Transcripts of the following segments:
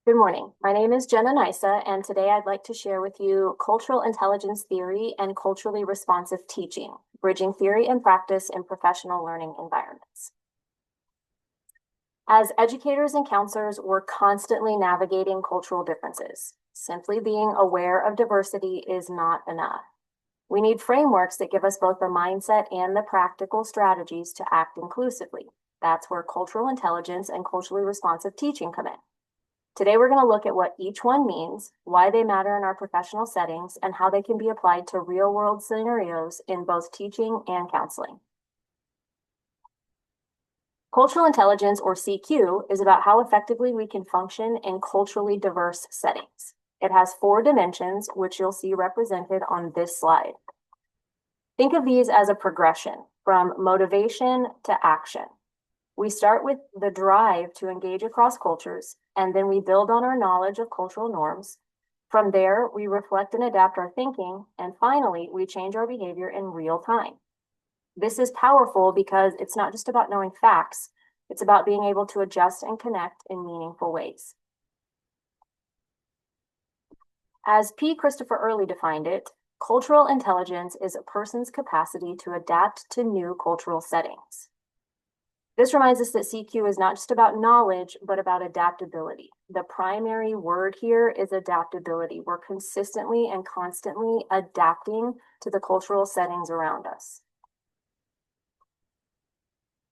Good morning. My name is Jenna Nysa, and today I'd like to share with you cultural intelligence theory and culturally responsive teaching, bridging theory and practice in professional learning environments. As educators and counselors, we're constantly navigating cultural differences. Simply being aware of diversity is not enough. We need frameworks that give us both the mindset and the practical strategies to act inclusively. That's where cultural intelligence and culturally responsive teaching come in. Today, we're going to look at what each one means, why they matter in our professional settings, and how they can be applied to real-world scenarios in both teaching and counseling. Cultural intelligence, or CQ, is about how effectively we can function in culturally diverse settings. It has 4 dimensions, which you'll see represented on this slide. Think of these as a progression from motivation to action. We start with the drive to engage across cultures, and then we build on our knowledge of cultural norms. From there, we reflect and adapt our thinking, and finally, we change our behavior in real time. This is powerful because it's not just about knowing facts, it's about being able to adjust and connect in meaningful ways. As P. Christopher Early defined it, cultural intelligence is a person's capacity to adapt to new cultural settings. This reminds us that CQ is not just about knowledge, but about adaptability. The primary word here is adaptability. We're consistently and constantly adapting to the cultural settings around us.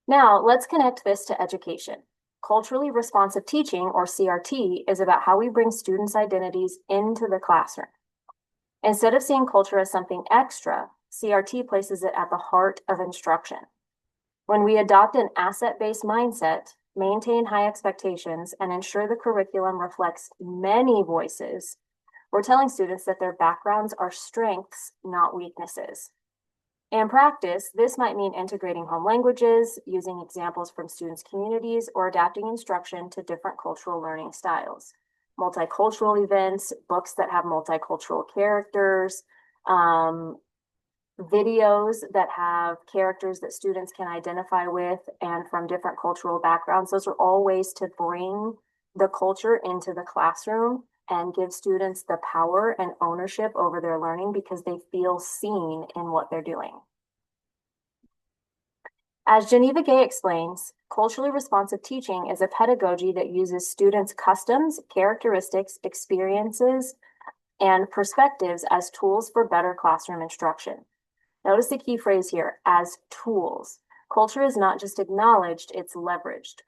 Now, let's connect this to education. Culturally responsive teaching, or CRT, is about how we bring students' identities into the classroom. Instead of seeing culture as something extra, CRT places it at the heart of instruction. When we adopt an asset-based mindset, maintain high expectations, and ensure the curriculum reflects many voices, we're telling students that their backgrounds are strengths, not weaknesses. In practice, this might mean integrating home languages, using examples from students' communities, or adapting instruction to different cultural learning styles. Multicultural events, books that have multicultural characters, videos that have characters that students can identify with and from different cultural backgrounds. Those are all ways to bring the culture into the classroom and give students the power and ownership over their learning because they feel seen in what they're doing. As Geneva Gay explains, culturally responsive teaching is a pedagogy that uses students' customs, characteristics, experiences, and perspectives as tools for better classroom instruction. Notice the key phrase here, as tools. Culture is not just acknowledged, it's leveraged.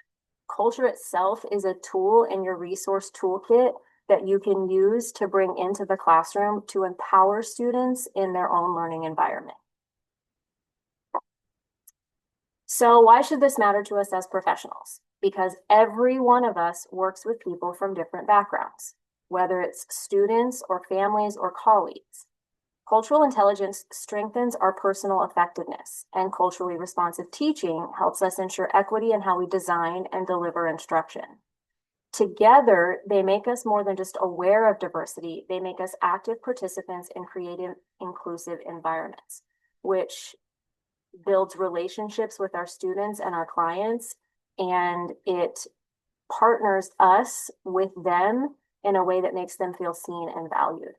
Culture itself is a tool in your resource toolkit that you can use to bring into the classroom to empower students in their own learning environment. So why should this matter to us as professionals? Because every one of us works with people from different backgrounds, whether it's students or families or colleagues. Cultural intelligence strengthens our personal effectiveness, and culturally responsive teaching helps us ensure equity in how we design and deliver instruction. Together, they make us more than just aware of diversity, they make us active participants in creative, inclusive environments, which builds relationships with our students and our clients, and it partners us with them in a way that makes them feel seen and valued.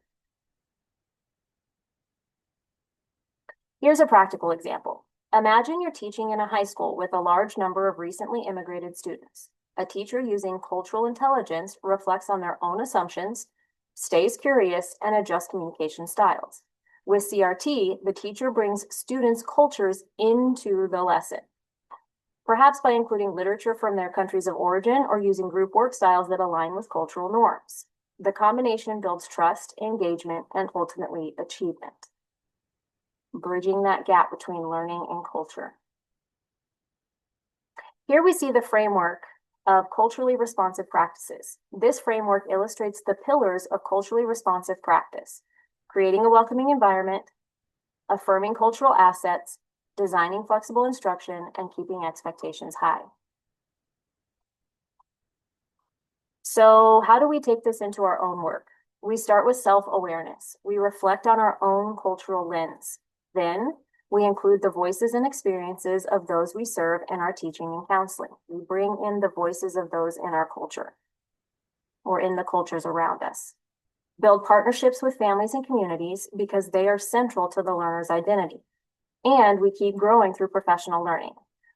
Here's a practical example. Imagine you're teaching in a high school with a large number of recently immigrated students. A teacher using cultural intelligence reflects on their own assumptions, stays curious, and adjusts communication styles. With CRT, the teacher brings students' cultures into the lesson, perhaps by including literature from their countries of origin or using group work styles that align with cultural norms. The combination builds trust, engagement, and ultimately achievement, bridging that gap between learning and culture. Here we see the framework of culturally responsive practices. This framework illustrates the pillars of culturally responsive practice: creating a welcoming environment, affirming cultural assets, designing flexible instruction, and keeping expectations high. So how do we take this into our own work? We start with self-awareness. We reflect on our own cultural lens. Then we include the voices and experiences of those we serve in our teaching and counseling. We bring in the voices of those in our culture. or in the cultures around us. Build partnerships with families and communities because they are central to the learner's identity. And we keep growing through professional learning.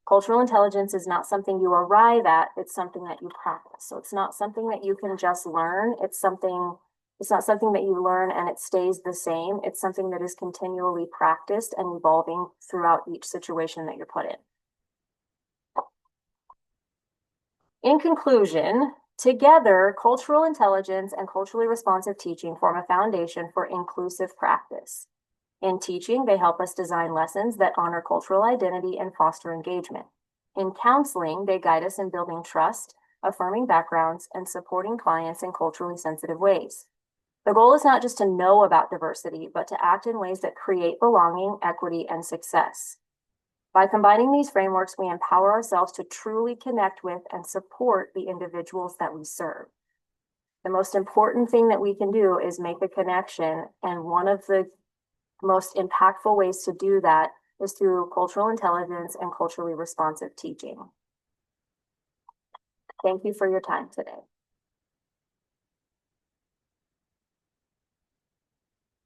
Cultural intelligence is not something you arrive at, it's something that you practice. So it's not something that you can just learn. It's not something that you learn and it stays the same. It's something that is continually practiced and evolving throughout each situation that you're put in. In conclusion, together, cultural intelligence and culturally responsive teaching form a foundation for inclusive practice. In teaching, they help us design lessons that honor cultural identity and foster engagement. In counseling, they guide us in building trust, affirming backgrounds, and supporting clients in culturally sensitive ways. The goal is not just to know about diversity, but to act in ways that create belonging, equity, and success. By combining these frameworks, we empower ourselves to truly connect with and support the individuals that we serve. The most important thing that we can do is make a connection, and one of the most impactful ways to do that is through cultural intelligence and culturally responsive teaching. Thank you for your time today.